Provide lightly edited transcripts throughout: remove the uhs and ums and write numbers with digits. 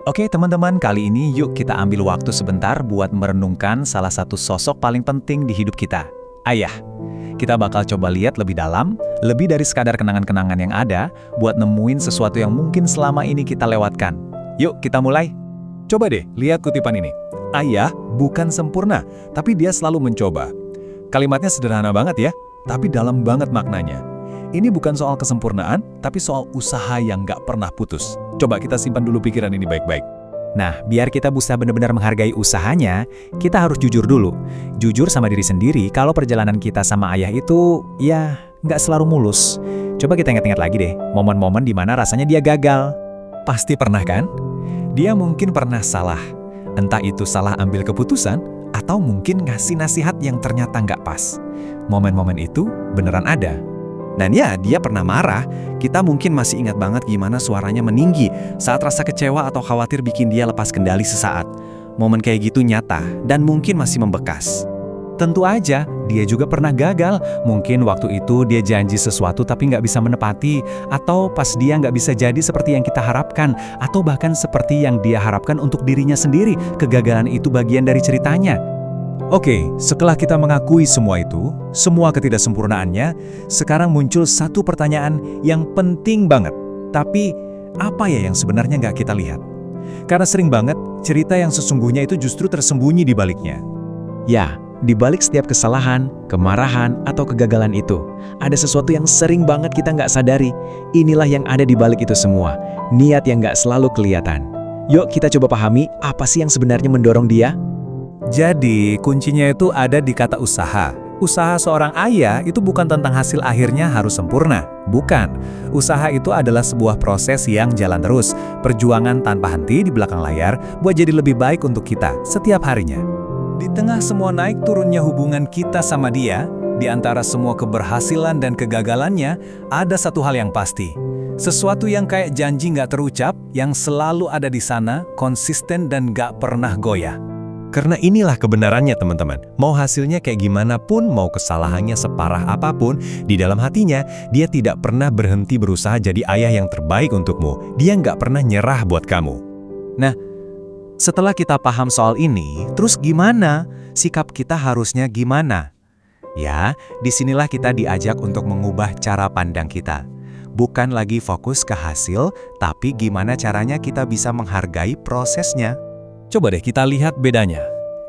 Oke teman-teman, kali ini yuk kita ambil waktu sebentar buat merenungkan salah satu sosok paling penting di hidup kita, ayah. Kita bakal coba lihat lebih dalam, lebih dari sekadar kenangan-kenangan yang ada, buat nemuin sesuatu yang mungkin selama ini kita lewatkan. Yuk kita mulai. Coba deh, lihat kutipan ini. Ayah bukan sempurna, tapi dia selalu mencoba. Kalimatnya sederhana banget ya, tapi dalam banget maknanya. Ini bukan soal kesempurnaan, tapi soal usaha yang nggak pernah putus. Coba kita simpan dulu pikiran ini baik-baik. Nah, biar kita bisa benar-benar menghargai usahanya, kita harus jujur dulu. Jujur sama diri sendiri kalau perjalanan kita sama ayah itu, ya, nggak selalu mulus. Coba kita ingat-ingat lagi deh, momen-momen di mana rasanya dia gagal. Pasti pernah kan? Dia mungkin pernah salah. Entah itu salah ambil keputusan, atau mungkin ngasih nasihat yang ternyata nggak pas. Momen-momen itu beneran ada. Dan ya, dia pernah marah. Kita mungkin masih ingat banget gimana suaranya meninggi saat rasa kecewa atau khawatir bikin dia lepas kendali sesaat. Momen kayak gitu nyata dan mungkin masih membekas. Tentu aja, dia juga pernah gagal. Mungkin waktu itu dia janji sesuatu tapi nggak bisa menepati, atau pas dia nggak bisa jadi seperti yang kita harapkan, atau bahkan seperti yang dia harapkan untuk dirinya sendiri. Kegagalan itu bagian dari ceritanya. Oke, setelah kita mengakui semua itu, semua ketidaksempurnaannya, sekarang muncul satu pertanyaan yang penting banget. Tapi, apa ya yang sebenarnya nggak kita lihat? Karena sering banget, cerita yang sesungguhnya itu justru tersembunyi di baliknya. Ya, di balik setiap kesalahan, kemarahan, atau kegagalan itu, ada sesuatu yang sering banget kita nggak sadari. Inilah yang ada di balik itu semua, niat yang nggak selalu kelihatan. Yuk kita coba pahami apa sih yang sebenarnya mendorong dia? Jadi, kuncinya itu ada di kata usaha. Usaha seorang ayah itu bukan tentang hasil akhirnya harus sempurna. Bukan. Usaha itu adalah sebuah proses yang jalan terus. Perjuangan tanpa henti di belakang layar buat jadi lebih baik untuk kita setiap harinya. Di tengah semua naik turunnya hubungan kita sama dia, di antara semua keberhasilan dan kegagalannya, ada satu hal yang pasti. Sesuatu yang kayak janji nggak terucap, yang selalu ada di sana, konsisten dan nggak pernah goyah. Karena inilah kebenarannya teman-teman. Mau hasilnya kayak gimana pun, mau kesalahannya separah apapun, di dalam hatinya, dia tidak pernah berhenti berusaha jadi ayah yang terbaik untukmu. Dia nggak pernah nyerah buat kamu. Nah, setelah kita paham soal ini, terus gimana? Sikap kita harusnya gimana? Ya, disinilah kita diajak untuk mengubah cara pandang kita. Bukan lagi fokus ke hasil, tapi gimana caranya kita bisa menghargai prosesnya. Coba deh kita lihat bedanya.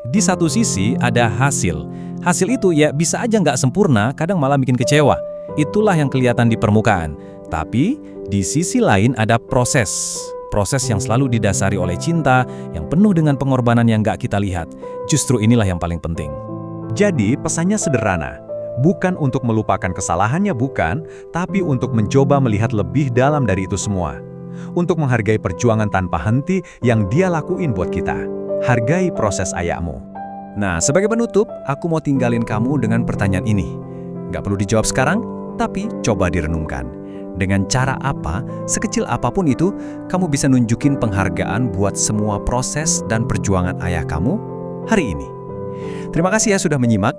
Di satu sisi ada hasil. Hasil itu ya bisa aja nggak sempurna, kadang malah bikin kecewa. Itulah yang kelihatan di permukaan. Tapi di sisi lain ada proses. Proses yang selalu didasari oleh cinta, yang penuh dengan pengorbanan yang nggak kita lihat. Justru inilah yang paling penting. Jadi pesannya sederhana. Bukan untuk melupakan kesalahannya, bukan, tapi untuk mencoba melihat lebih dalam dari itu semua. Untuk menghargai perjuangan tanpa henti yang dia lakuin buat kita. Hargai proses ayahmu. Nah, sebagai penutup, aku mau tinggalin kamu dengan pertanyaan ini. Nggak perlu dijawab sekarang, tapi coba direnungkan. Dengan cara apa, sekecil apapun itu, kamu bisa nunjukin penghargaan buat semua proses dan perjuangan ayah kamu hari ini. Terima kasih ya sudah menyimak.